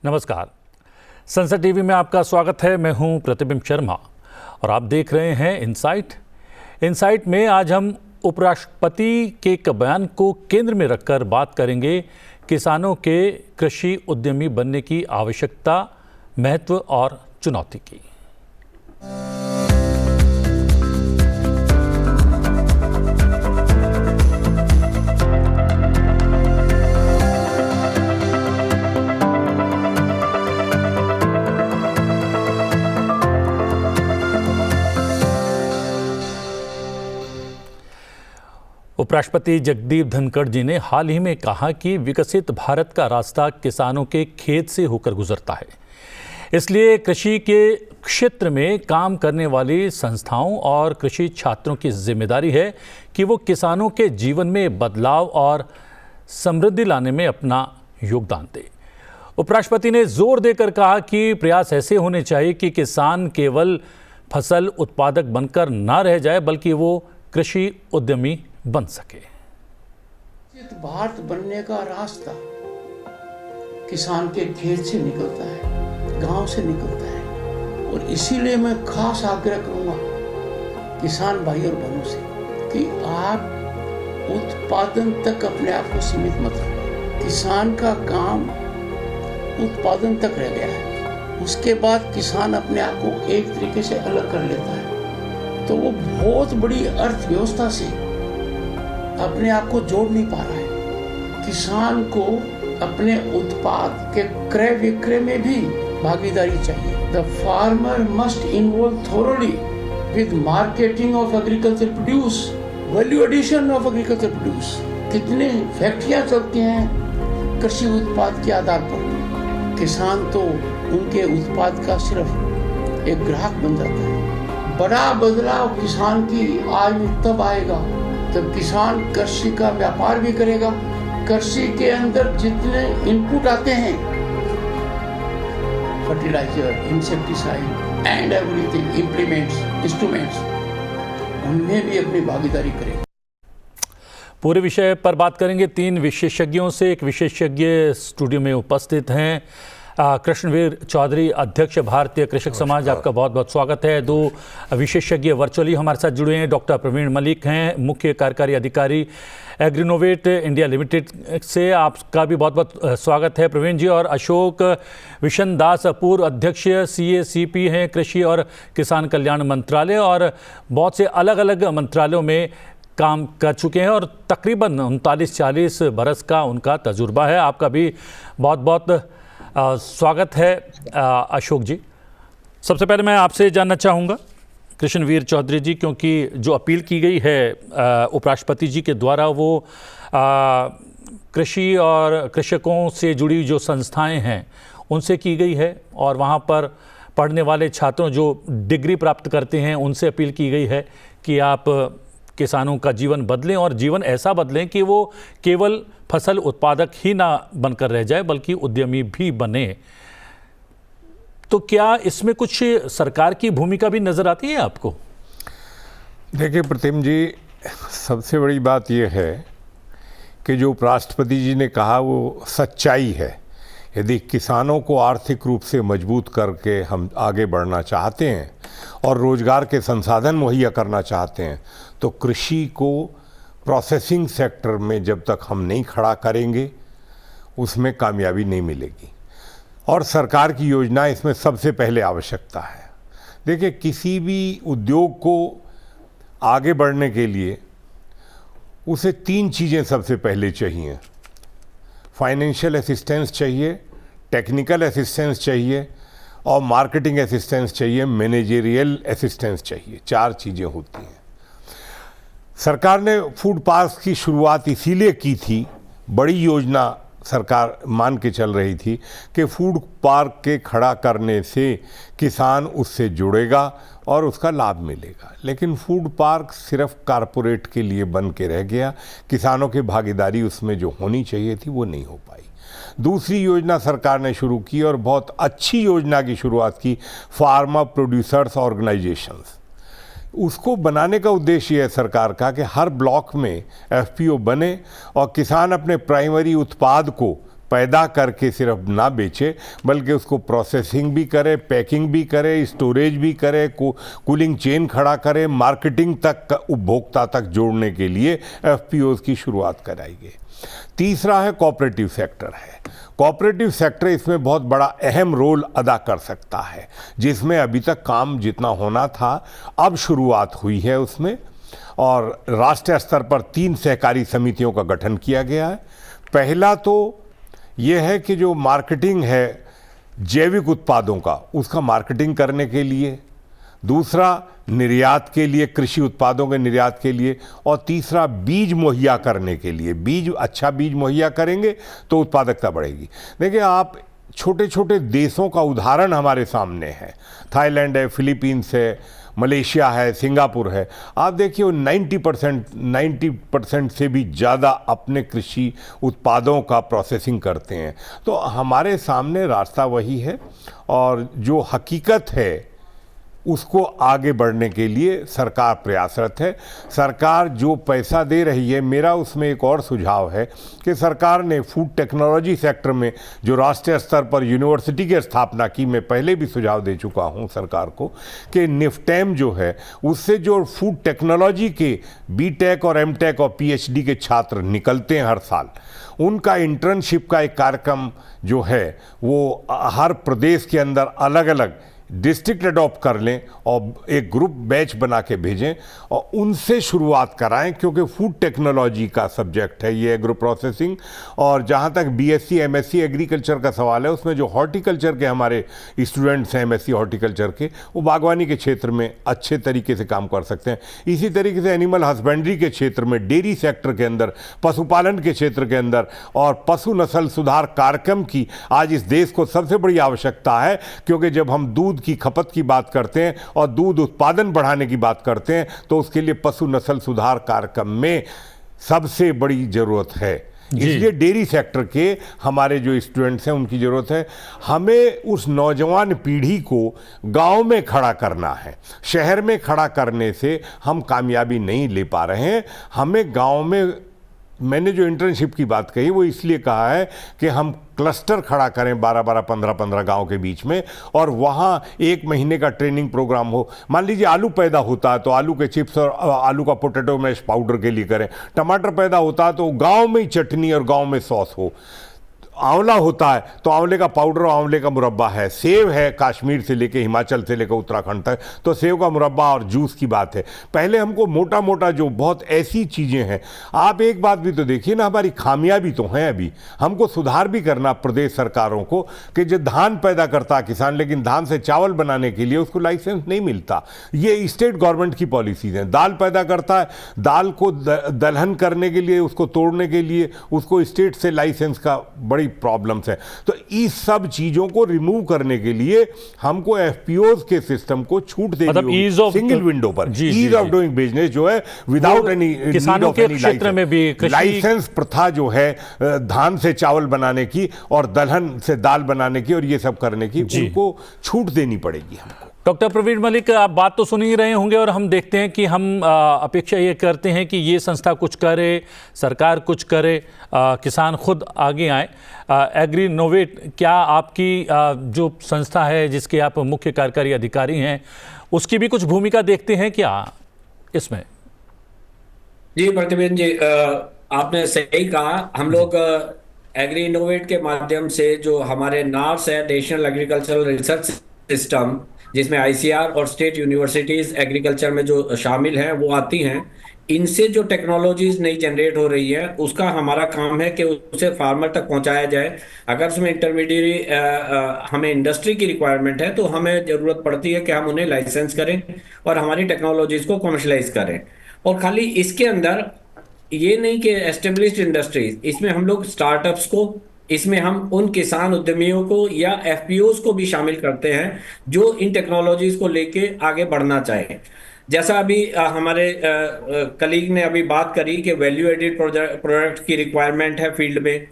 नमस्कार, संसद टीवी में आपका स्वागत है। मैं हूं प्रतिबिंब शर्मा और आप देख रहे हैं इनसाइट में आज हम उपराष्ट्रपति के एक बयान को केंद्र में रखकर बात करेंगे किसानों के कृषि उद्यमी बनने की आवश्यकता, महत्व और चुनौती की। उपराष्ट्रपति जगदीप धनखड़ जी ने हाल ही में कहा कि विकसित भारत का रास्ता किसानों के खेत से होकर गुजरता है। इसलिए कृषि के क्षेत्र में काम करने वाली संस्थाओं और कृषि छात्रों की जिम्मेदारी है कि वो किसानों के जीवन में बदलाव और समृद्धि लाने में अपना योगदान दें। उपराष्ट्रपति ने जोर देकर कहा कि प्रयास ऐसे होने चाहिए कि किसान केवल फसल उत्पादक बनकर ना रह जाए, बल्कि वो कृषि उद्यमी बन सके। भारत बनने का रास्ता किसान के खेत से निकलता है, गांव से निकलता है। और इसीलिए मैं खास आग्रह करूंगा किसान भाई और बहनों से कि आप उत्पादन तक अपने आप को सीमित मत रखें। किसान का काम उत्पादन तक रह गया है, उसके बाद किसान अपने आप को एक तरीके से अलग कर लेता है, तो वो बहुत बड़ी अर्थव्यवस्था से अपने आप को जोड़ नहीं पा रहा है। किसान को अपने उत्पाद के क्रय विक्रय में भी भागीदारी चाहिए। The farmer must involve thoroughly with marketing of agriculture produce, value addition of agriculture produce. कितने फैक्ट्रियां चलती हैं कृषि उत्पाद के आधार पर। किसान तो उनके उत्पाद का सिर्फ एक ग्राहक बन जाता है। बड़ा बदलाव किसान की आय में तब आएगा जब किसान कृषि का व्यापार भी करेगा। कृषि के अंदर जितने इनपुट आते हैं, fertiliser, insecticide and everything, implements, instruments, उनमें भी अपनी भागीदारी करेगा। पूरे विषय पर बात करेंगे तीन विशेषज्ञों से। एक विशेषज्ञ स्टूडियो में उपस्थित हैं, कृष्णवीर चौधरी, अध्यक्ष भारतीय कृषक समाज, आपका बहुत बहुत स्वागत है। दो विशेषज्ञ वर्चुअली हमारे साथ जुड़े हैं। डॉक्टर प्रवीण मलिक हैं, मुख्य कार्यकारी अधिकारी एग्रीनोवेट इंडिया लिमिटेड से, आपका भी बहुत बहुत स्वागत है प्रवीण जी। और अशोक विशन दास, पूर्व अध्यक्ष CACP हैं, कृषि और किसान कल्याण मंत्रालय, और बहुत से अलग अलग मंत्रालयों में काम कर चुके हैं और तकरीबन 39-40 बरस का उनका तजुर्बा है। आपका भी बहुत बहुत स्वागत है अशोक जी। सबसे पहले मैं आपसे जानना चाहूँगा कृष्णवीर चौधरी जी, क्योंकि जो अपील की गई है उपराष्ट्रपति जी के द्वारा वो कृषि और कृषकों से जुड़ी जो संस्थाएं हैं उनसे की गई है, और वहाँ पर पढ़ने वाले छात्रों जो डिग्री प्राप्त करते हैं उनसे अपील की गई है कि आप किसानों का जीवन बदलें और जीवन ऐसा बदलें कि वो केवल फसल उत्पादक ही ना बनकर रह जाए, बल्कि उद्यमी भी बने। तो क्या इसमें कुछ सरकार की भूमिका भी नजर आती है आपको? देखिए प्रतिम जी, सबसे बड़ी बात यह है कि जो उपराष्ट्रपति जी ने कहा वो सच्चाई है। यदि किसानों को आर्थिक रूप से मजबूत करके हम आगे बढ़ना चाहते हैं और रोजगार के संसाधन मुहैया करना चाहते हैं, तो कृषि को प्रोसेसिंग सेक्टर में जब तक हम नहीं खड़ा करेंगे उसमें कामयाबी नहीं मिलेगी। और सरकार की योजना इसमें सबसे पहले आवश्यकता है। देखिए, किसी भी उद्योग को आगे बढ़ने के लिए उसे 3 चीज़ें सबसे पहले चाहिए। फाइनेंशियल असिस्टेंस चाहिए, टेक्निकल असिस्टेंस चाहिए और मार्केटिंग असिस्टेंस चाहिए, मैनेजरियल असिस्टेंस चाहिए। 4 चीज़ें होती हैं। सरकार ने फूड पार्क की शुरुआत इसीलिए की थी, बड़ी योजना सरकार मान के चल रही थी कि फूड पार्क के खड़ा करने से किसान उससे जुड़ेगा और उसका लाभ मिलेगा। लेकिन फूड पार्क सिर्फ कारपोरेट के लिए बन के रह गया। किसानों की भागीदारी उसमें जो होनी चाहिए थी वो नहीं हो पाई। दूसरी योजना सरकार ने शुरू की और बहुत अच्छी योजना की शुरुआत की, फार्मर प्रोड्यूसर्स ऑर्गेनाइजेशंस। उसको बनाने का उद्देश्य है सरकार का कि हर ब्लॉक में FPO बने और किसान अपने प्राइमरी उत्पाद को पैदा करके सिर्फ ना बेचे, बल्कि उसको प्रोसेसिंग भी करे, पैकिंग भी करे, स्टोरेज भी करे, कूलिंग चेन खड़ा करे, मार्केटिंग तक उपभोक्ता तक जोड़ने के लिए एफपीओज की शुरुआत कराई गई। तीसरा है कोऑपरेटिव सेक्टर है। कोऑपरेटिव सेक्टर इसमें बहुत बड़ा अहम रोल अदा कर सकता है, जिसमें अभी तक काम जितना होना था अब शुरुआत हुई है उसमें। और राष्ट्रीय स्तर पर 3 सहकारी समितियों का गठन किया गया है। पहला तो यह है कि जो मार्केटिंग है जैविक उत्पादों का, उसका मार्केटिंग करने के लिए, दूसरा निर्यात के लिए, कृषि उत्पादों के निर्यात के लिए, और तीसरा बीज मुहैया करने के लिए। बीज, अच्छा बीज मुहैया करेंगे तो उत्पादकता बढ़ेगी। देखिए, आप छोटे छोटे देशों का उदाहरण हमारे सामने है। थाईलैंड है, फिलीपींस है, मलेशिया है, सिंगापुर है। आप देखिए, वो 90% से भी ज़्यादा अपने कृषि उत्पादों का प्रोसेसिंग करते हैं। तो हमारे सामने रास्ता वही है, और जो हकीकत है उसको आगे बढ़ने के लिए सरकार प्रयासरत है। सरकार जो पैसा दे रही है, मेरा उसमें एक और सुझाव है कि सरकार ने फूड टेक्नोलॉजी सेक्टर में जो राष्ट्रीय स्तर पर यूनिवर्सिटी की स्थापना की, मैं पहले भी सुझाव दे चुका हूं सरकार को कि निफ्टेम जो है उससे जो फूड टेक्नोलॉजी के बीटेक और एमटेक और पीएचडी के छात्र निकलते हैं हर साल, उनका इंटर्नशिप का एक कार्यक्रम जो है वो हर प्रदेश के अंदर अलग अलग डिस्ट्रिक्ट अडॉप्ट कर लें और एक ग्रुप बैच बना के भेजें और उनसे शुरुआत कराएं, क्योंकि फूड टेक्नोलॉजी का सब्जेक्ट है ये, एग्रो प्रोसेसिंग। और जहां तक बीएससी एमएससी एग्रीकल्चर का सवाल है, उसमें जो हॉर्टिकल्चर के हमारे स्टूडेंट्स हैं एमएससी हॉर्टिकल्चर के, वो बागवानी के क्षेत्र में अच्छे तरीके से काम कर सकते हैं। इसी तरीके से एनिमल हस्बेंड्री के क्षेत्र में, डेयरी सेक्टर के अंदर, पशुपालन के क्षेत्र के अंदर और पशु नस्ल सुधार कार्यक्रम की आज इस देश को सबसे बड़ी आवश्यकता है। क्योंकि जब हम दूध की खपत की बात करते हैं और दूध उत्पादन बढ़ाने की बात करते हैं, तो उसके लिए पशु नस्ल सुधार कार्यक्रम में सबसे बड़ी जरूरत है। इसलिए डेयरी सेक्टर के हमारे जो स्टूडेंट्स हैं उनकी जरूरत है। हमें उस नौजवान पीढ़ी को गांव में खड़ा करना है। शहर में खड़ा करने से हम कामयाबी नहीं ले पा रहे हैं। हमें गांव में, मैंने जो इंटर्नशिप की बात कही वो इसलिए कहा है कि हम क्लस्टर खड़ा करें 12-12, 15-15 गांव के बीच में, और वहां 1 महीने का ट्रेनिंग प्रोग्राम हो। मान लीजिए आलू पैदा होता है तो आलू के चिप्स और आलू का पोटैटो मैश पाउडर के लिए करें। टमाटर पैदा होता है तो गांव में ही चटनी और गांव में सॉस हो। आंवला होता है तो आंवले का पाउडर और आंवले का मुरब्बा है। सेब है, कश्मीर से लेके हिमाचल से लेकर उत्तराखंड तक, तो सेब का मुरब्बा और जूस की बात है। पहले हमको मोटा मोटा जो बहुत ऐसी चीज़ें हैं, आप एक बात भी तो देखिए ना, हमारी खामियां भी तो हैं। अभी हमको सुधार भी करना प्रदेश सरकारों को कि जो धान पैदा करता है किसान, लेकिन धान से चावल बनाने के लिए उसको लाइसेंस नहीं मिलता। ये स्टेट गवर्नमेंट की पॉलिसीज हैं। दाल पैदा करता है, दाल को दलहन करने के लिए, उसको तोड़ने के लिए उसको स्टेट से लाइसेंस का बड़ी प्रॉब्लम्स है। तो इस सब चीजों को रिमूव करने के लिए हमको एफपीओज के सिस्टम को छूट देनी होगी, सिंगल विंडो पर। ईज ऑफ डूइंग बिजनेस जो है विदाउट एनी किसानों के क्षेत्र में भी लाइसेंस प्रथा जो है धान से चावल बनाने की और दलहन से दाल बनाने की और ये सब करने की, उनको छूट देनी पड़ेगी हमको। डॉक्टर प्रवीण मलिक, आप बात तो सुन ही रहे होंगे, और हम देखते हैं कि हम अपेक्षा ये करते हैं कि ये संस्था कुछ करे, सरकार कुछ करे, किसान खुद आगे आए। एग्रीनोवेट, क्या आपकी जो संस्था है जिसके आप मुख्य कार्यकारी अधिकारी हैं, उसकी भी कुछ भूमिका देखते हैं क्या इसमें? जी प्रतिबिंब जी, आपने सही कहा। हम लोग एग्रीनोवेट के माध्यम से जो हमारे नार्स है, नेशनल एग्रीकल्चरल रिसर्च सिस्टम, जिसमें आईसीआर और स्टेट यूनिवर्सिटीज एग्रीकल्चर में जो शामिल हैं वो आती हैं, इनसे जो टेक्नोलॉजीज नई जनरेट हो रही है उसका हमारा काम है कि उसे फार्मर तक पहुंचाया जाए। अगर उसमें इंटरमीडिएरी हमें इंडस्ट्री की रिक्वायरमेंट है तो हमें ज़रूरत पड़ती है कि हम उन्हें लाइसेंस करें और हमारी टेक्नोलॉजीज को कमर्शलाइज करें। और खाली इसके अंदर ये नहीं कि एस्टेब्लिश्ड इंडस्ट्रीज, इसमें हम लोग स्टार्टअप्स को, इसमें हम उन किसान उद्यमियों को या एफपीओज को भी शामिल करते हैं जो इन टेक्नोलॉजीज को लेके आगे बढ़ना चाहें। जैसा अभी हमारे कलीग ने अभी बात करी कि वैल्यू एडेड प्रोडक्ट की रिक्वायरमेंट है फील्ड में।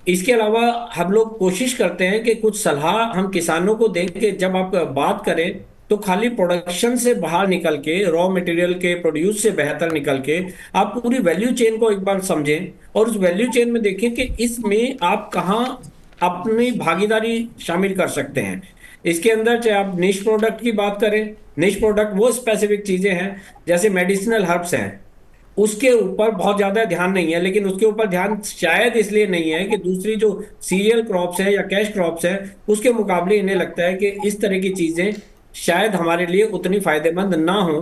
इसके अलावा हम लोग कोशिश करते हैं कि कुछ सलाह हम किसानों को दें कि जब आप बात करें तो खाली प्रोडक्शन से बाहर निकल के, रॉ मटेरियल के प्रोड्यूस से बेहतर निकल के आप पूरी वैल्यू चेन को एक बार समझें और उस वैल्यू चेन में देखें कि इसमें आप कहाँ अपनी भागीदारी शामिल कर सकते हैं। इसके अंदर चाहे आप निश प्रोडक्ट की बात करें, निश प्रोडक्ट वो स्पेसिफिक चीजें हैं जैसे मेडिसिनल हर्ब्स हैं, उसके ऊपर बहुत ज्यादा ध्यान नहीं है, लेकिन उसके ऊपर ध्यान शायद इसलिए नहीं है कि दूसरी जो सीरियल क्रॉप्स है या कैश क्रॉप्स है उसके मुकाबले इन्हें लगता है कि इस तरह की चीजें शायद हमारे लिए उतनी फायदेमंद ना हो,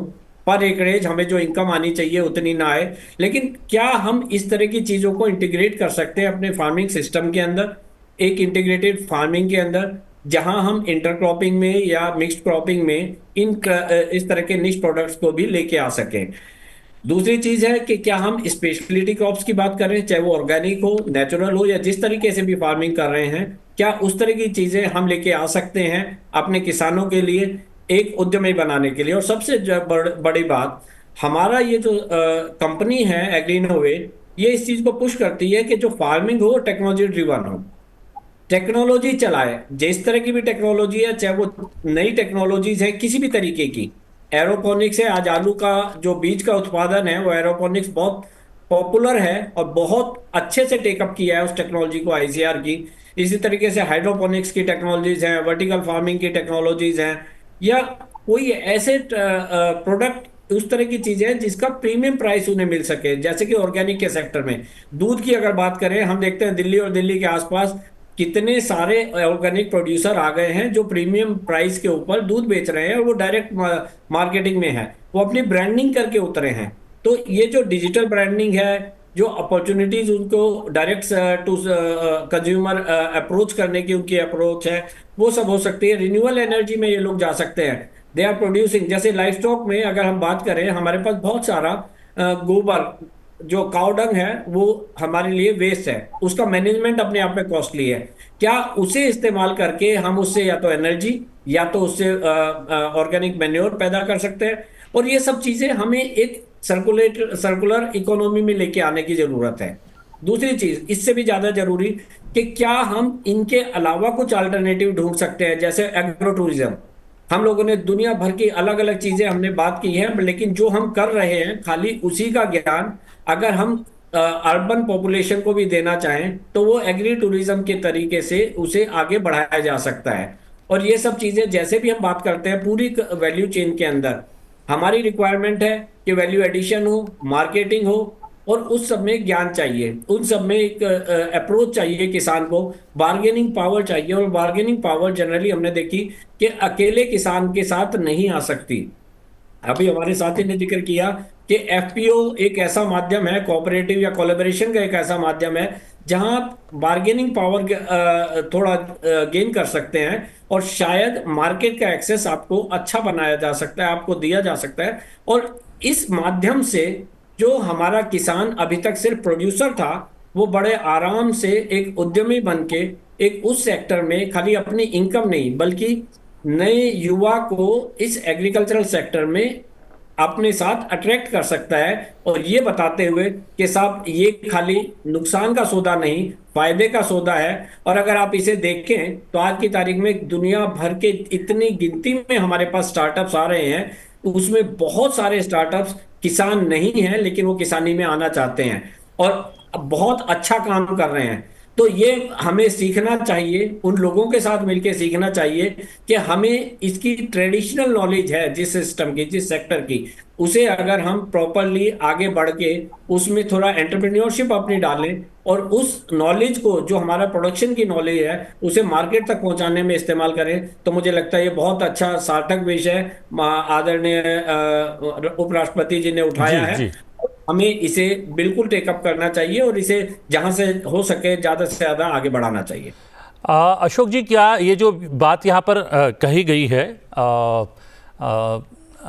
पर एकड़ेज हमें जो इनकम आनी चाहिए उतनी ना आए। लेकिन क्या हम इस तरह की चीजों को इंटीग्रेट कर सकते हैं अपने फार्मिंग सिस्टम के अंदर, एक इंटीग्रेटेड फार्मिंग के अंदर, जहां हम इंटरक्रॉपिंग में या मिक्स्ड क्रॉपिंग में इस तरह के निश प्रोडक्ट्स को भी लेके आ सकें। दूसरी चीज है कि क्या हम स्पेशलिटी क्रॉप्स की बात कर रहे हैं, चाहे वो ऑर्गेनिक हो, नेचुरल हो, या जिस तरीके से भी फार्मिंग कर रहे हैं, क्या उस तरह की चीजें हम लेके आ सकते हैं अपने किसानों के लिए एक उद्यमी बनाने के लिए। और सबसे बड़ी बात, हमारा ये जो कंपनी है एग्री इनोवेट, ये इस चीज को पुश करती है कि जो फार्मिंग हो टेक्नोलॉजी ड्रिवन हो, टेक्नोलॉजी चलाए। जिस तरह की भी टेक्नोलॉजी है, चाहे वो नई टेक्नोलॉजीज है किसी भी तरीके की, एरोपोनिक्स है, आज आलू का जो बीज का उत्पादन है वो एरोपोनिक्स बहुत पॉपुलर है और बहुत अच्छे से टेकअप किया है उस टेक्नोलॉजी को आईसीआर की। इसी तरीके से हाइड्रोपोनिक्स की टेक्नोलॉजीज हैं, वर्टिकल फार्मिंग की टेक्नोलॉजीज हैं, या कोई ऐसे प्रोडक्ट उस तरह की चीजें हैं जिसका प्रीमियम प्राइस उन्हें मिल सके। जैसे कि ऑर्गेनिक के सेक्टर में दूध की अगर बात करें, हम देखते हैं दिल्ली और दिल्ली के आसपास कितने सारे ऑर्गेनिक प्रोड्यूसर आ गए हैं जो प्रीमियम प्राइस के ऊपर दूध बेच रहे हैं और वो डायरेक्ट मार्केटिंग में है, वो अपनी ब्रांडिंग करके उतरे हैं। तो ये जो डिजिटल ब्रांडिंग है, जो अपॉर्चुनिटीज उनको डायरेक्ट टू कंज्यूमर अप्रोच करने की उनकी अप्रोच है, वो सब हो सकती है। रिन्यूएबल एनर्जी में ये लोग जा सकते हैं, दे आर प्रोड्यूसिंग। जैसे लाइफ स्टॉक में अगर हम बात करें, हमारे पास बहुत सारा गोबर जो काउडंग है वो हमारे लिए वेस्ट है, उसका मैनेजमेंट अपने आप में कॉस्टली है। क्या उसे इस्तेमाल करके हम उससे या तो एनर्जी या तो उससे ऑर्गेनिक मैन्योर पैदा कर सकते हैं। और ये सब चीजें हमें एक सर्कुलर इकोनॉमी में लेके आने की जरूरत है। दूसरी चीज इससे भी ज्यादा जरूरी कि क्या हम इनके अलावा कुछ अल्टरनेटिव ढूंढ सकते हैं, जैसे एग्रो टूरिज्म। हम लोगों ने दुनिया भर की अलग अलग चीजें हमने बात की है, लेकिन जो हम कर रहे हैं खाली उसी का ज्ञान अगर हम अर्बन पॉपुलेशन को भी देना चाहें तो वो एग्री टूरिज्म के तरीके से उसे आगे बढ़ाया जा सकता है। और ये सब चीजें जैसे भी हम बात करते हैं पूरी वैल्यू चेन के अंदर, हमारी रिक्वायरमेंट है कि वैल्यू एडिशन हो, मार्केटिंग हो, और उस सब में ज्ञान चाहिए, उन सब में एक अप्रोच चाहिए किसान को, बार्गेनिंग पावर चाहिए। और बार्गेनिंग पावर जनरली हमने देखी कि अकेले किसान के साथ नहीं आ सकती। अभी हमारे साथी ने जिक्र किया कि एफपीओ एक ऐसा माध्यम है, कोऑपरेटिव या कोलैबोरेशन का एक ऐसा माध्यम है जहां बार्गेनिंग पावर थोड़ा गेन कर सकते हैं और शायद मार्केट का एक्सेस आपको अच्छा बनाया जा सकता है, आपको दिया जा सकता है। और इस माध्यम से जो हमारा किसान अभी तक सिर्फ प्रोड्यूसर था, वो बड़े आराम से एक उद्यमी बन के एक उस सेक्टर में खाली अपनी इनकम नहीं बल्कि नए युवा को इस एग्रीकल्चरल सेक्टर में अपने साथ अट्रैक्ट कर सकता है। और ये बताते हुए कि साहब ये खाली नुकसान का सौदा नहीं, फायदे का सौदा है। और अगर आप इसे देखें तो आज की तारीख में दुनिया भर के इतनी गिनती में हमारे पास स्टार्टअप्स आ रहे हैं, उसमें बहुत सारे स्टार्टअप्स किसान नहीं हैं लेकिन वो किसानी में आना चाहते हैं और बहुत अच्छा काम कर रहे हैं। तो ये हमें सीखना चाहिए, उन लोगों के साथ मिलकर सीखना चाहिए कि हमें इसकी ट्रेडिशनल नॉलेज है जिस सिस्टम की, जिस सेक्टर की, उसे अगर हम प्रॉपरली आगे बढ़ के उसमें थोड़ा एंटरप्रेन्योरशिप अपनी डालें और उस नॉलेज को जो हमारा प्रोडक्शन की नॉलेज है उसे मार्केट तक पहुंचाने में इस्तेमाल करें, तो मुझे लगता है ये बहुत अच्छा सार्थक विषय आदरणीय उपराष्ट्रपति जी ने उठाया है। हमें इसे बिल्कुल टेकअप करना चाहिए और इसे जहां से हो सके ज़्यादा से ज़्यादा आगे बढ़ाना चाहिए। अशोक जी, क्या ये जो बात यहाँ पर कही गई है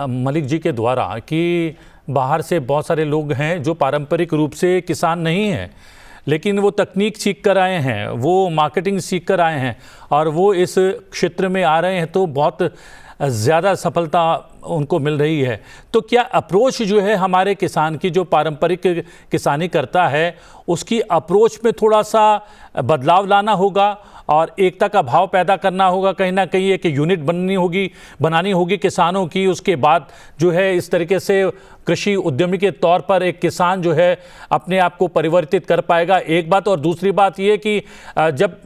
मलिक जी के द्वारा कि बाहर से बहुत सारे लोग हैं जो पारंपरिक रूप से किसान नहीं हैं लेकिन वो तकनीक सीख कर आए हैं, वो मार्केटिंग सीख कर आए हैं और वो इस क्षेत्र में आ रहे हैं, तो बहुत ज़्यादा सफलता उनको मिल रही है। तो क्या अप्रोच जो है हमारे किसान की, जो पारंपरिक किसानी करता है, उसकी अप्रोच में थोड़ा सा बदलाव लाना होगा और एकता का भाव पैदा करना होगा, कहीं ना कहीं एक यूनिट बनानी होगी किसानों की। उसके बाद जो है इस तरीके से कृषि उद्यमी के तौर पर एक किसान जो है अपने आप को परिवर्तित कर पाएगा, एक बात। और दूसरी बात ये कि जब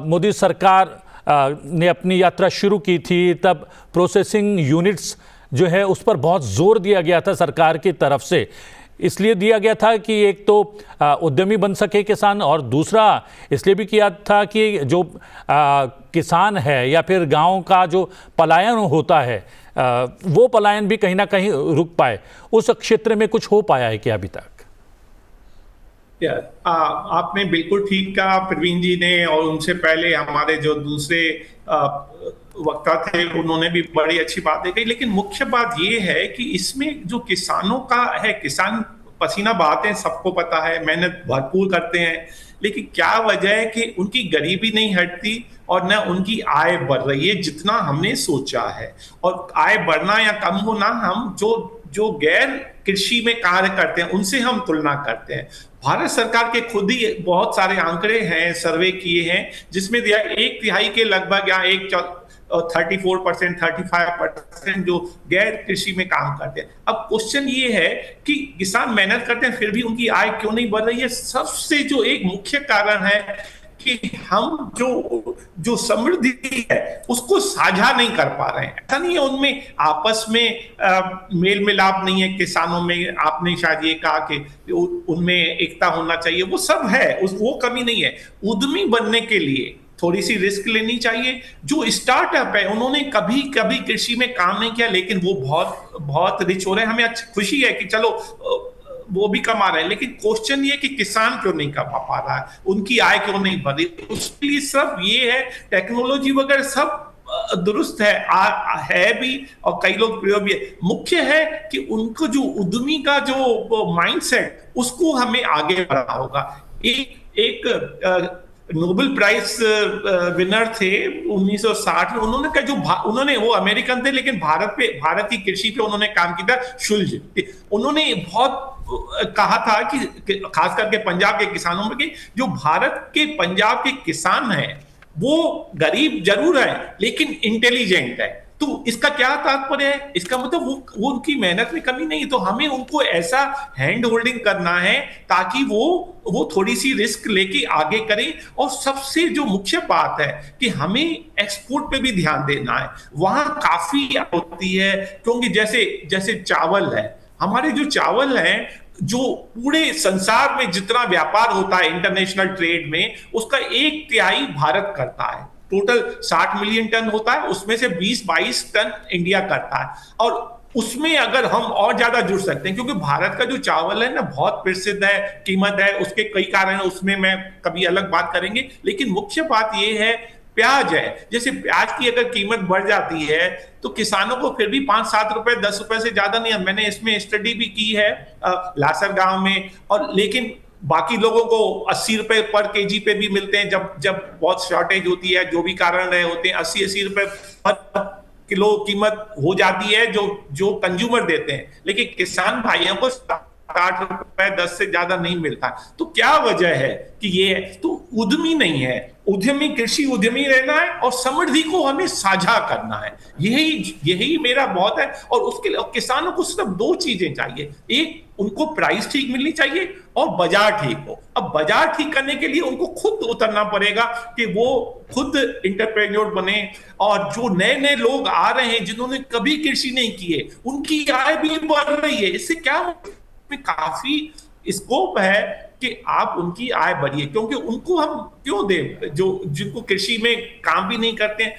मोदी सरकार ने अपनी यात्रा शुरू की थी, तब प्रोसेसिंग यूनिट्स जो है उस पर बहुत जोर दिया गया था सरकार की तरफ से। इसलिए दिया गया था कि एक तो उद्यमी बन सके किसान, और दूसरा इसलिए भी किया था कि जो किसान है या फिर गांव का जो पलायन होता है, वो पलायन भी कहीं ना कहीं रुक पाए। उस क्षेत्र में कुछ हो पाया है क्या अभी तक? आपने बिल्कुल ठीक कहा प्रवीण जी ने, और उनसे पहले हमारे जो दूसरे वक्ता थे उन्होंने भी बड़ी अच्छी बातें कही। लेकिन मुख्य बात ये है कि इसमें जो किसानों का है, किसान पसीना बहाते हैं, सबको पता है, मेहनत भरपूर करते हैं, लेकिन क्या वजह है कि उनकी गरीबी नहीं हटती और न उनकी आय बढ़ रही है जितना हमने सोचा है। और आय बढ़ना या कम होना हम जो गैर कृषि में कार्य करते हैं उनसे हम तुलना करते हैं। भारत सरकार के खुद ही बहुत सारे आंकड़े हैं, सर्वे किए हैं, जिसमें दिया 1/3 के लगभग या 34%, 35% जो गैर कृषि में काम करते हैं। अब क्वेश्चन ये है कि किसान मेहनत करते हैं फिर भी उनकी आय क्यों नहीं बढ़ रही है? सबसे जो एक मुख्य कारण है कि हम जो समृद्धि है उसको साझा नहीं कर पा रहे हैं। ऐसा नहीं है उनमें आपस में मेल मिलाप नहीं है किसानों में, आपने शायद ये कहा कि उनमें एकता होना चाहिए, वो सब है, वो कमी नहीं है। उद्यमी बनने के लिए थोड़ी सी रिस्क लेनी चाहिए। जो स्टार्टअप है उन्होंने कभी कृषि में काम नहीं किया, लेकिन वो बहुत रिच हो रहे हैं। हमें खुशी है कि चलो वो भी कमा रहे हैं, लेकिन क्वेश्चन ये कि किसान क्यों नहीं कमा पा रहा है, उनकी आय क्यों नहीं बढ़ रही? उसके लिए सब ये है, टेक्नोलॉजी वगैरह सब दुरुस्त है भी, और कई लोग प्रयोग भी है। मुख्य है कि उनको जो उद्यमी का जो माइंडसेट, उसको हमें आगे बढ़ाना होगा। एक नोबेल प्राइज विनर थे 1960 में, उन्होंने कहा उन्होंने, वो अमेरिकन थे लेकिन भारत की कृषि पे उन्होंने काम किया था, शुल्ज। उन्होंने बहुत कहा था कि खास करके पंजाब के किसानों में कि जो भारत के पंजाब के किसान हैं वो गरीब जरूर है लेकिन इंटेलिजेंट है। तो इसका क्या तात्पर्य है? इसका मतलब वो उनकी मेहनत में कमी नहीं, तो हमें उनको ऐसा हैंड होल्डिंग करना है ताकि वो थोड़ी सी रिस्क लेके आगे करें। और सबसे जो मुख्य बात है कि हमें एक्सपोर्ट पे भी ध्यान देना है। वहां काफी होती है, क्योंकि जैसे चावल है, हमारे जो चावल है, जो पूरे संसार में जितना व्यापार होता है इंटरनेशनल ट्रेड में, उसका 1/3 भारत करता है। टोटल 60 मिलियन टन होता है, उसमें से 20-22 टन इंडिया करता है। और उसमें अगर हम और ज्यादा जुड़ सकते हैं, क्योंकि भारत का जो चावल है ना बहुत प्रसिद्ध है, कीमत है, उसके कई कारण है, उसमें मैं कभी अलग बात करेंगे। लेकिन मुख्य बात यह है, प्याज है, जैसे प्याज की अगर कीमत बढ़ जाती है तो किसानों को फिर भी 5-7 रुपए 10 रुपए से ज्यादा नहीं है। मैंने इसमें स्टडी भी की है लासर गांव में, और लेकिन बाकी लोगों को 80 रुपए पर केजी पे भी मिलते हैं जब बहुत शॉर्टेज होती है, जो भी कारण रहे होते हैं, 80-80 रुपए पर किलो कीमत हो जाती है जो कंज्यूमर देते हैं, लेकिन किसान भाइयों को 8 रुपए 10 से ज्यादा नहीं मिलता। तो क्या वजह है कि ये है? तो उद्यमी नहीं है, उद्यमी कृषि उद्यमी रहना है और समृद्धि को हमें साझा करना है। यही मेरा बहुत है। और उसके लिए किसानों को सिर्फ 2 चीजें चाहिए, एक उनको प्राइस ठीक मिलनी चाहिए और बाजार ठीक हो। अब बाजार ठीक करने के लिए उनको खुद उतरना पड़ेगा कि वो खुद इंटरप्रेन्योर बने, और जो नए लोग आ रहे हैं जिन्होंने कभी कृषि नहीं की है, उनकी आय भी बढ़ रही है। इससे क्या में काफी स्कोप है कि आप उनकी आय बढ़िए, क्योंकि उनको हम क्यों दें जिनको कृषि में काम भी नहीं करते हैं।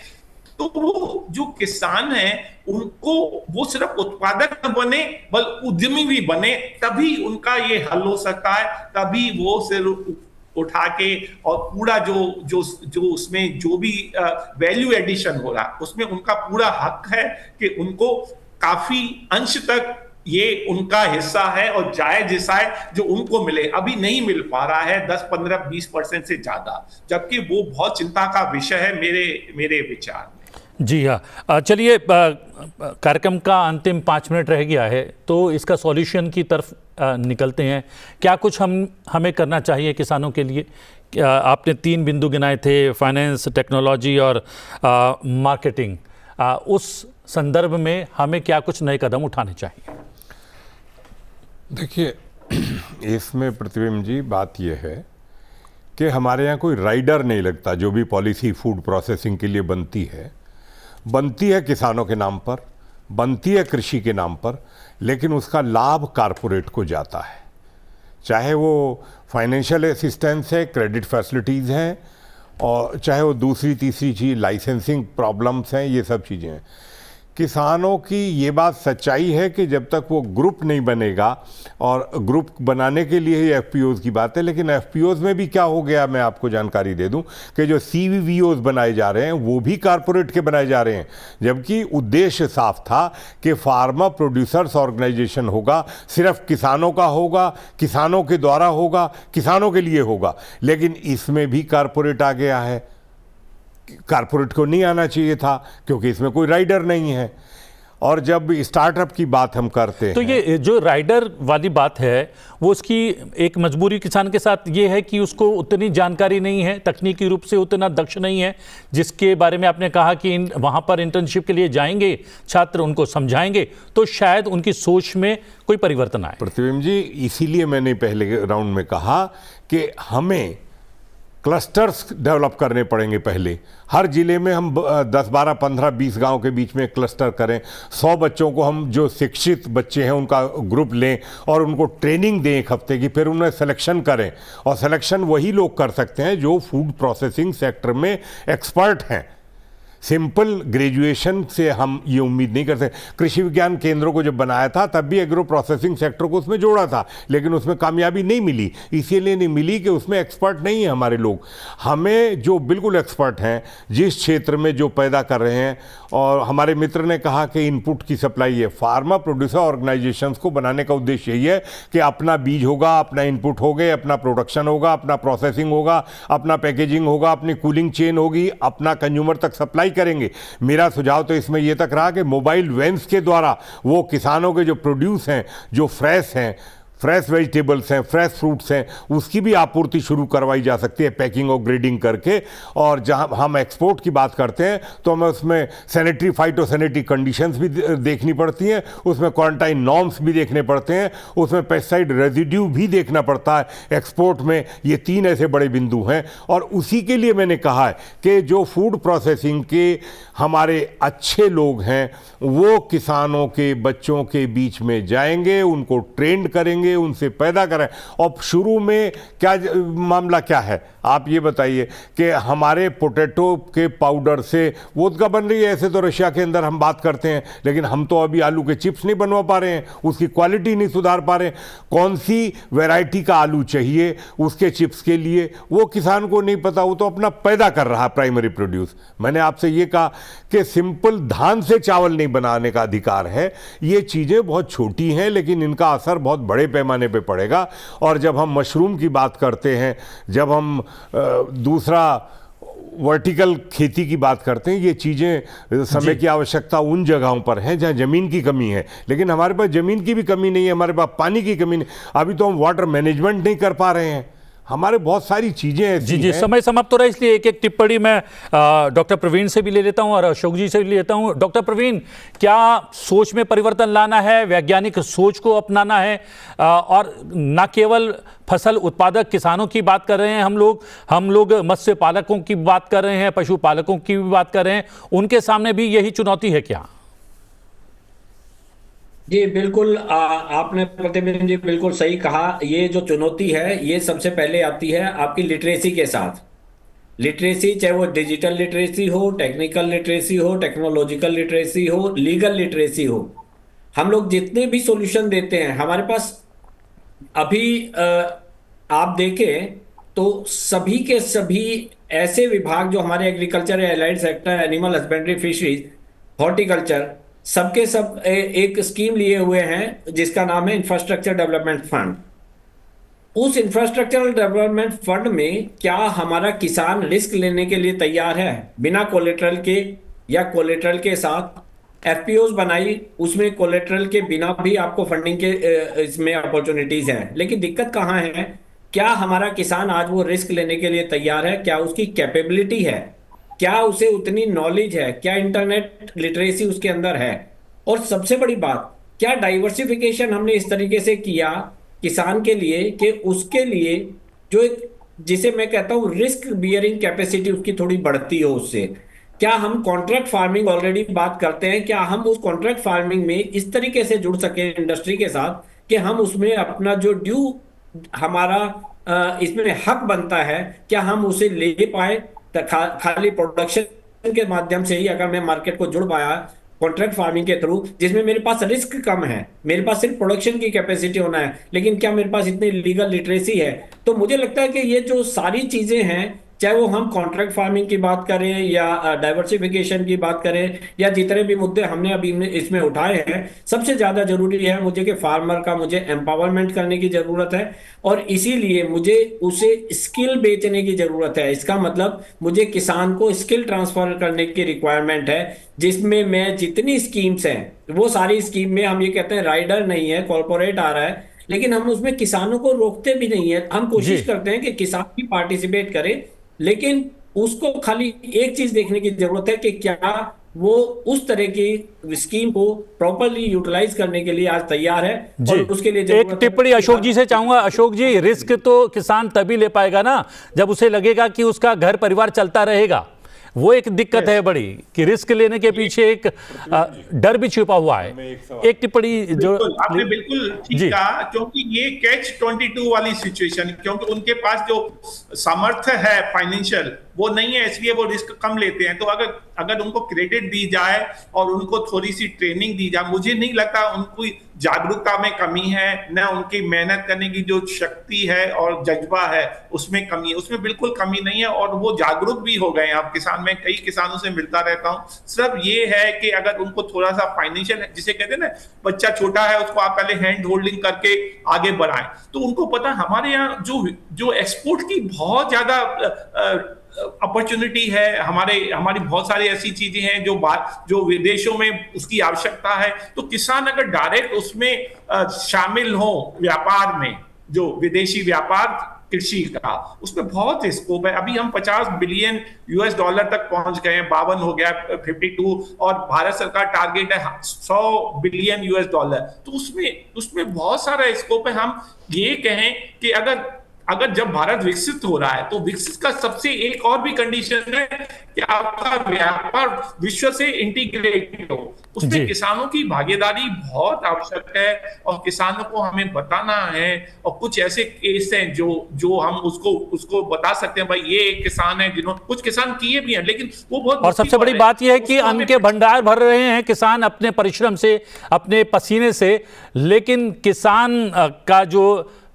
तो वो जो किसान है उनको वो सिर्फ उत्पादक न बने बल्कि उद्यमी भी बने, तभी उनका ये हल हो सकता है। तभी वो सिर्फ उठा के और पूरा जो उसमें जो भी वैल्यू एडिशन हो रहा उसमें उनका पूरा हक है कि उनको काफी अंश तक ये उनका हिस्सा है और जायज हिस्सा है जो उनको मिले। अभी नहीं मिल पा रहा है 10, 15, 20% से ज्यादा, जबकि वो बहुत चिंता का विषय है मेरे विचार में। जी हाँ, चलिए, कार्यक्रम का अंतिम 5 मिनट रह गया है, तो इसका सॉल्यूशन की तरफ निकलते हैं। क्या कुछ हमें करना चाहिए किसानों के लिए? आपने 3 बिंदु गिनाए थे, फाइनेंस, टेक्नोलॉजी और मार्केटिंग। उस संदर्भ में हमें क्या कुछ नए कदम उठाने चाहिए? देखिए, इसमें प्रतिबिंब जी बात यह है कि हमारे यहाँ कोई राइडर नहीं लगता। जो भी पॉलिसी फूड प्रोसेसिंग के लिए बनती है किसानों के नाम पर, बनती है कृषि के नाम पर, लेकिन उसका लाभ कारपोरेट को जाता है। चाहे वो फाइनेंशियल असिस्टेंस है, क्रेडिट फैसिलिटीज़ हैं, और चाहे वो दूसरी तीसरी चीज़ लाइसेंसिंग प्रॉब्लम्स हैं, ये सब चीज़ें हैं। किसानों की ये बात सच्चाई है कि जब तक वो ग्रुप नहीं बनेगा, और ग्रुप बनाने के लिए ही एफपीओज की बात है, लेकिन एफपीओज में भी क्या हो गया, मैं आपको जानकारी दे दूं कि जो सीवीवीओज बनाए जा रहे हैं वो भी कारपोरेट के बनाए जा रहे हैं, जबकि उद्देश्य साफ था कि फार्मर प्रोड्यूसर्स ऑर्गेनाइजेशन होगा, सिर्फ किसानों का होगा, किसानों के द्वारा होगा, किसानों के लिए होगा। लेकिन इसमें भी कारपोरेट आ गया है। कारपोरेट को नहीं आना चाहिए था, क्योंकि इसमें कोई राइडर नहीं है। और जब स्टार्टअप की बात हम करते हैं, तो ये जो राइडर वाली बात है, वो उसकी एक मजबूरी किसान के साथ ये है कि उसको उतनी जानकारी नहीं है, तकनीकी रूप से उतना दक्ष नहीं है, जिसके बारे में आपने कहा कि वहाँ पर इंटर्नशिप के लिए जाएंगे छात्र, उनको समझाएंगे तो शायद उनकी सोच में कोई परिवर्तन आए। प्रतिबिंब जी, इसीलिए मैंने पहले राउंड में कहा कि हमें क्लस्टर्स डेवलप करने पड़ेंगे। पहले हर जिले में हम 10, 12, 15, 20 गांव के बीच में क्लस्टर करें। 100 बच्चों को हम, जो शिक्षित बच्चे हैं, उनका ग्रुप लें और उनको ट्रेनिंग दें 1 हफ्ते की, फिर उन्हें सिलेक्शन करें। और सिलेक्शन वही लोग कर सकते हैं जो फूड प्रोसेसिंग सेक्टर में एक्सपर्ट हैं। सिंपल ग्रेजुएशन से हम ये उम्मीद नहीं कर सकते। कृषि विज्ञान केंद्रों को जब बनाया था तब भी एग्रो प्रोसेसिंग सेक्टर को उसमें जोड़ा था, लेकिन उसमें कामयाबी नहीं मिली। इसीलिए नहीं मिली कि उसमें एक्सपर्ट नहीं है हमारे लोग। हमें जो बिल्कुल एक्सपर्ट हैं, जिस क्षेत्र में जो पैदा कर रहे हैं, और हमारे मित्र ने कहा कि इनपुट की सप्लाई है। फार्मर प्रोड्यूसर ऑर्गेनाइजेशंस को बनाने का उद्देश्य यही है कि अपना बीज होगा, अपना इनपुट हो गए, अपना प्रोडक्शन होगा, अपना प्रोसेसिंग होगा, अपना पैकेजिंग होगा, अपनी कूलिंग चेन होगी, अपना कंज्यूमर तक सप्लाई करेंगे। मेरा सुझाव तो इसमें यह तक रहा कि मोबाइल वैन्स के द्वारा वो किसानों के जो प्रोड्यूस हैं, जो फ्रेश हैं, फ्रेश वेजिटेबल्स हैं, फ्रेश फ्रूट्स हैं, उसकी भी आपूर्ति शुरू करवाई जा सकती है पैकिंग और ग्रेडिंग करके। और जहां हम एक्सपोर्ट की बात करते हैं तो हमें उसमें सैनिटरी, फाइटोसैनिटरी कंडीशंस भी देखनी पड़ती हैं, उसमें क्वारंटाइन नॉर्म्स भी देखने पड़ते हैं, उसमें पेस्टिसाइड रेजिड्यू भी देखना पड़ता है एक्सपोर्ट में। ये 3 ऐसे बड़े बिंदु हैं, और उसी के लिए मैंने कहा है कि जो फूड प्रोसेसिंग के हमारे अच्छे लोग हैं वो किसानों के बच्चों के बीच में जाएंगे, उनको ट्रेंड करेंगे, उनसे पैदा करें। और शुरू में क्या मामला क्या है, आप ये बताइए कि हमारे पोटैटो के पाउडर से वोदका बन रही है। ऐसे तो रशिया के अंदर हम बात करते हैं, लेकिन हम तो अभी आलू के चिप्स नहीं बनवा पा रहे हैं, उसकी क्वालिटी नहीं सुधार पा रहे हैं। कौन सी वैरायटी का आलू चाहिए उसके चिप्स के लिए, वो किसान को नहीं पता, वो तो अपना पैदा कर रहा है प्राइमरी प्रोड्यूस। मैंने आपसे ये कहा कि सिंपल धान से चावल नहीं बनाने का अधिकार है। ये चीज़ें बहुत छोटी हैं, लेकिन इनका असर बहुत बड़े पैमाने पे पड़ेगा। और जब हम मशरूम की बात करते हैं, जब हम दूसरा वर्टिकल खेती की बात करते हैं, ये चीज़ें समय की आवश्यकता उन जगहों पर है जहाँ ज़मीन की कमी है। लेकिन हमारे पास ज़मीन की भी कमी नहीं है, हमारे पास पानी की कमी नहीं। अभी तो हम वाटर मैनेजमेंट नहीं कर पा रहे हैं। हमारे बहुत सारी चीजें ऐसी जी हैं। समय समाप्त हो रहा है, इसलिए एक एक टिप्पणी मैं डॉक्टर प्रवीण से भी ले लेता हूं और अशोक जी से भी लेता हूं। डॉक्टर प्रवीण, क्या सोच में परिवर्तन लाना है, वैज्ञानिक सोच को अपनाना है, और न केवल फसल उत्पादक किसानों की बात कर रहे हैं हम लोग मत्स्य पालकों की बात कर रहे हैं, पशुपालकों की भी बात कर रहे हैं, उनके सामने भी यही चुनौती है क्या? जी बिल्कुल, आपने प्रतिबिंब जी बिल्कुल सही कहा। ये जो चुनौती है ये सबसे पहले आती है आपकी लिटरेसी के साथ। लिटरेसी, चाहे वो डिजिटल लिटरेसी हो, टेक्निकल लिटरेसी हो, टेक्नोलॉजिकल लिटरेसी हो, लीगल लिटरेसी हो। हम लोग जितने भी सॉल्यूशन देते हैं हमारे पास अभी आप देखें तो सभी के सभी ऐसे विभाग जो हमारे agriculture, allied sector, animal husbandry, fisheries, horticulture, सबके सब एक स्कीम लिए हुए हैं जिसका नाम है इंफ्रास्ट्रक्चर डेवलपमेंट फंड। उस इंफ्रास्ट्रक्चरल डेवलपमेंट फंड में क्या हमारा किसान रिस्क लेने के लिए तैयार है बिना कोलेटरल के, या कोलेटरल के साथ, एफपीओज बनाई, उसमें कोलेटरल के बिना भी आपको फंडिंग के इसमें अपॉर्चुनिटीज हैं। लेकिन दिक्कत कहाँ है? क्या हमारा किसान आज वो रिस्क लेने के लिए तैयार है? क्या उसकी कैपेबिलिटी है? क्या उसे उतनी नॉलेज है? क्या इंटरनेट लिटरेसी उसके अंदर है? और सबसे बड़ी बात, क्या डाइवर्सिफिकेशन हमने इस तरीके से किया किसान के लिए कि उसके लिए जो एक, जिसे मैं कहता हूं रिस्क बियरिंग कैपेसिटी उसकी थोड़ी बढ़ती हो उससे। क्या हम कॉन्ट्रैक्ट फार्मिंग ऑलरेडी बात करते हैं, क्या हम उस कॉन्ट्रैक्ट फार्मिंग में इस तरीके से जुड़ सके इंडस्ट्री के साथ कि हम उसमें अपना जो ड्यू हमारा इसमें हक बनता है, क्या हम उसे ले पाए? खाली प्रोडक्शन के माध्यम से ही अगर मैं मार्केट को जुड़ पाया कॉन्ट्रैक्ट फार्मिंग के थ्रू, जिसमें मेरे पास रिस्क कम है, मेरे पास सिर्फ प्रोडक्शन की कैपेसिटी होना है, लेकिन क्या मेरे पास इतनी लीगल लिटरेसी है? तो मुझे लगता है कि ये जो सारी चीजें हैं, चाहे वो हम कॉन्ट्रैक्ट फार्मिंग की बात करें या डाइवर्सिफिकेशन की बात करें या जितने भी मुद्दे हमने अभी इसमें उठाए हैं, सबसे ज्यादा जरूरी है मुझे कि फार्मर का मुझे एम्पावरमेंट करने की जरूरत है, और इसीलिए मुझे उसे स्किल बेचने की जरूरत है। इसका मतलब मुझे किसान को स्किल ट्रांसफर करने की रिक्वायरमेंट है, जिसमें मैं जितनी स्कीम्स हैं वो सारी स्कीम में हम ये कहते हैं राइडर नहीं है, कॉर्पोरेट आ रहा है, लेकिन हम उसमें किसानों को रोकते भी नहीं है। हम कोशिश करते हैं कि किसान भी पार्टिसिपेट करे, लेकिन उसको खाली एक चीज देखने की जरूरत है कि क्या वो उस तरह की स्कीम को प्रॉपर्ली यूटिलाइज करने के लिए आज तैयार है। जी, और उसके लिए एक टिप्पणी अशोक जी से चाहूंगा। अशोक जी, रिस्क तो किसान तभी ले पाएगा ना जब उसे लगेगा कि उसका घर परिवार चलता रहेगा। वो एक दिक्कत है बड़ी कि रिस्क लेने के पीछे एक डर भी छिपा हुआ है। एक टिप्पणी जो आपने बिल्कुल ठीक कहा, क्योंकि ये कैच 22 वाली सिचुएशन, क्योंकि उनके पास जो सामर्थ्य है फाइनेंशियल वो नहीं है, इसलिए वो रिस्क कम लेते हैं। तो अगर उनको क्रेडिट दी जाए और उनको थोड़ी सी ट्रेनिंग दी जाए, मुझे नहीं लगता उनको जागरूकता में कमी है, न उनकी मेहनत करने की जो शक्ति है और जज्बा है उसमें कमी है, उसमें बिल्कुल कमी नहीं है। और वो जागरूक भी हो गए हैं। आप किसान, में कई किसानों से मिलता रहता हूँ, सिर्फ ये है कि अगर उनको थोड़ा सा फाइनेंशियल, जिसे कहते हैं ना बच्चा छोटा है उसको आप पहले हैंड होल्डिंग करके आगे बढ़ाएं, तो उनको पता हमारे यहाँ जो एक्सपोर्ट की बहुत ज्यादा अपॉर्चुनिटी है, हमारी बहुत सारी ऐसी चीजें हैं जो विदेशों में उसकी आवश्यकता है। तो किसान अगर डायरेक्ट उसमें शामिल हो व्यापार में, जो विदेशी व्यापार कृषि का, उसमें बहुत स्कोप है। अभी हम 50 बिलियन US डॉलर तक पहुंच गए हैं, 52 हो गया 52, और भारत सरकार टारगेट है 100 बिलियन US डॉलर। तो उसमें बहुत सारा स्कोप है। हम ये कहें कि अगर जब भारत विकसित हो रहा है तो विकसित का सबसे एक और भी कंडीशन है कि आपका व्यापार विश्व से इंटीग्रेटेड हो, उसमें किसानों की भागीदारी बहुत आवश्यक है, और किसानों को हमें बताना है। और कुछ ऐसे केस हैं जो हम उसको बता सकते हैं, भाई ये एक किसान है, जिन्होंने कुछ किसान किए भी हैं, लेकिन वो बहुत, और सबसे बड़ी बात यह है कि अन्न के भंडार भर रहे हैं किसान अपने परिश्रम से, अपने पसीने से, लेकिन किसान का जो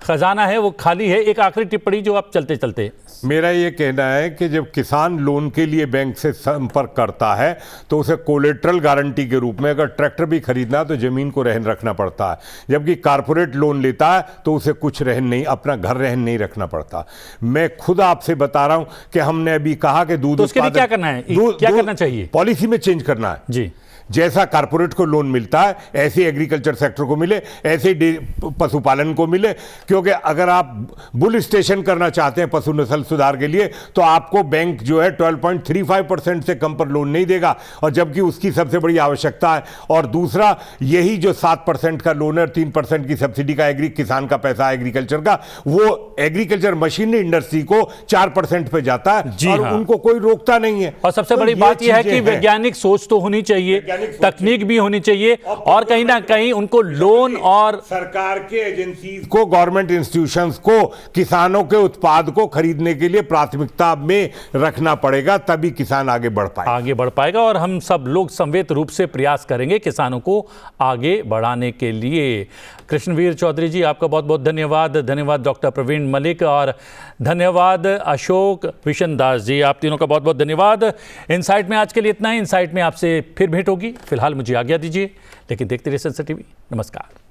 खजाना है वो खाली है। एक आखिरी टिप्पणी जो आप चलते चलते, मेरा ये कहना है कि जब किसान लोन के लिए बैंक से संपर्क करता है तो उसे कोलेट्रल गारंटी के रूप में अगर ट्रैक्टर भी खरीदना है तो जमीन को रहन रखना पड़ता है, जबकि कारपोरेट लोन लेता है तो उसे कुछ रहन नहीं, अपना घर रहन नहीं रखना पड़ता। मैं खुद आपसे बता रहा हूं कि हमने अभी कहा कि दूध, तो उसके लिए क्या करना है, क्या करना चाहिए? पॉलिसी में चेंज करना है जी। जैसा कारपोरेट को लोन मिलता है ऐसे एग्रीकल्चर सेक्टर को मिले, ऐसे पशुपालन को मिले। क्योंकि अगर आप बुल स्टेशन करना चाहते हैं पशु नस्ल सुधार के लिए तो आपको बैंक जो है 12.35% से कम पर लोन नहीं देगा, और जबकि उसकी सबसे बड़ी आवश्यकता है। और दूसरा, यही जो 7% का लोन है, 3% की सब्सिडी का किसान का पैसा एग्रीकल्चर का, वो एग्रीकल्चर मशीनरी इंडस्ट्री को 4% पे जाता है, और उनको कोई रोकता नहीं है। और सबसे बड़ी बात यह है कि वैज्ञानिक सोच तो होनी चाहिए, तकनीक भी होनी चाहिए, और कहीं ना कहीं उनको लोन और सरकार के एजेंसी को, गवर्नमेंट इंस्टीट्यूशंस को किसानों के उत्पाद को खरीदने के लिए प्राथमिकता में रखना पड़ेगा, तभी किसान आगे बढ़ पाएगा। और हम सब लोग संवेद रूप से प्रयास करेंगे किसानों को आगे बढ़ाने के लिए। कृष्णवीर चौधरी जी, आपका बहुत बहुत धन्यवाद। धन्यवाद डॉक्टर प्रवीण मलिक, और धन्यवाद अशोक विशन दास जी, आप तीनों का बहुत बहुत धन्यवाद। इनसाइट में आज के लिए इतना ही। इनसाइट में आपसे फिर भेंट होगी। फिलहाल मुझे आज्ञा दीजिए, लेकिन देखते रहिए सेंसर टीवी। नमस्कार।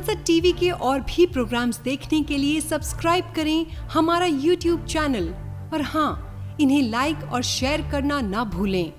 संसद टीवी के और भी प्रोग्राम्स देखने के लिए सब्सक्राइब करें हमारा YouTube चैनल और हाँ, इन्हें लाइक और शेयर करना ना भूलें।